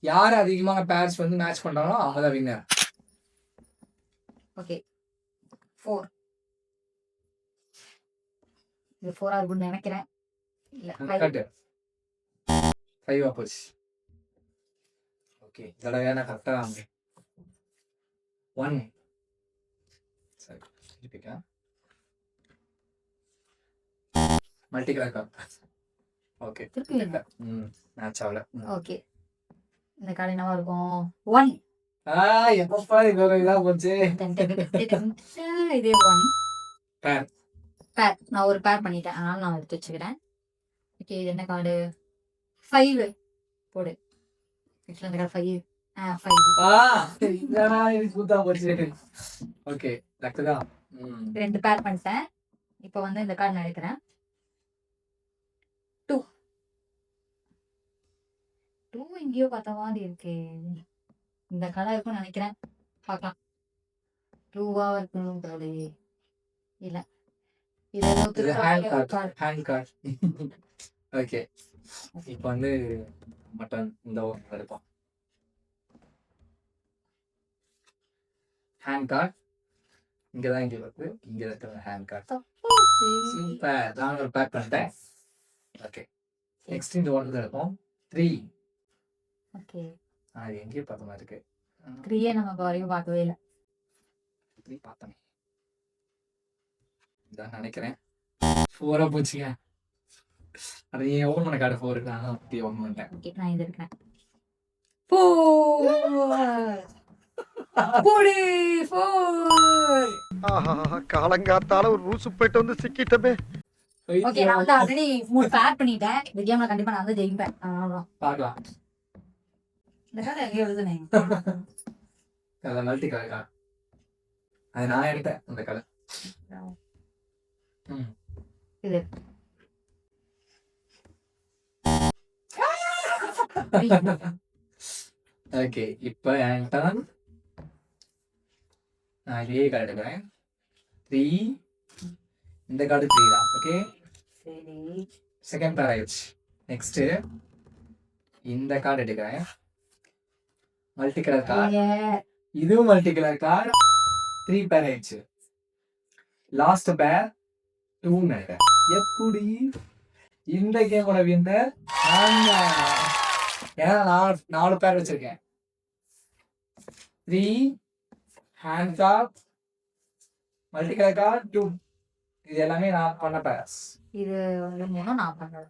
யார் அதிகமான பேர்ஸ் வந்து மேட்ச் பண்றாங்களோ அவங்க தான் வின்னர். ஓகே 4 இது 4 இருக்கும்னு நினைக்கிறேன். இல்ல 5 5 போச்சு. ஓகே இதோட வேணா கரெக்டா 1 சரி திருப்பிக்கா மல்டி கலர் கார்டு. ஓகே திருப்பி மேட்ச் ஆகல. ஓகே இந்த கார்டு என்னவா இருக்கும்? 1 எப்பப்பா இதா போச்சு. இதே 1 பேர் நான் ஒரு பேர் பண்ணிட்டேன், அதனால நான் எடுத்து வச்சுக்கிறேன். ஓகே இது என்ன கார்டு? 5 போடு. இந்த கார்டு 5 ஓகே லக்குதா. 2 பேர் பண்ணிட்டேன். இப்போ வந்து இந்த கார்டு நான் எடுக்கிறேன். 2 எங்கேயோ பார்த்த மாதிரி இருக்கு. இந்த கார்டா இருக்கும்னு நினைக்கிறேன், பார்க்கலாம். 2வா இருக்கணும். இல்ல இது ஹேண்ட் கார்டு. ஓகே இப்போ வந்து மட்டன் இந்த ஓவர் எடுப்போம். ஹேண்ட் கார்டு இங்கதான் இங்க வருது, இங்க இருக்கிற ஹேண்ட் கார்டு. சூப்பர் நான் ஒரு பேக் பண்ணிட்டேன். ஓகே நெக்ஸ்ட் இந்த ஓவர் எடுப்போம். 3 ஓகே அது எங்கேயும் பார்த்த மாதிரி இருக்கு. 3 நமக்கு வரைக்கும் பார்க்கவே இல்லை. 3 பார்த்தேன் இதான் நினைக்கிறேன். 4 போச்சுங்க. அது நீ ஓன் பண்ண கார்டு 4 இருக்கு, நான் அப்படி ஓன் பண்ணிட்டேன். ஓகே நான் இது இருக்கிறேன். 4 காலங்காத்தால ஒரு ரூசு போயிட்டு வந்து சிக்கிட்டமே. ஓகே நான் வந்து ஆல்ரெடி 3 பேர் பண்ணிட்டேன். இந்த கேம்ல கண்டிப்பா நான் வந்து ஜெயிப்பேன். அதனால பார்க்கலாம். இந்த கார்டு எங்க எழுதுனே? அத மல்டி கலர் கார்டு. அது நான் எடுத்தேன் அந்த கலர். இது ஓகே இப்போ என் டர்ன். நான் இதே கார்டு எடுக்கிறேன். 3 இந்த கார்டு 3 தான். ஓகே சரி செகண்ட் பேர் ஆயிடுச்சு. நெக்ஸ்ட் இந்த கார்டு எடுக்கிறேன். Multi colour card. இதுவும் மல்டி கலர் கார்டு. 3 பேர் ஆயிடுச்சு. லாஸ்ட் பேர் 2 நினைக்கிறேன். எப்படி இந்த கேமோட வின்னர் ஏன்னா நான் 4 பேர் வச்சிருக்கேன். 3 hand card multi colour card 2 இது எல்லாமே நான் பண்ண பேர்ஸ். இது வந்து 3 நான் பண்ணேன்.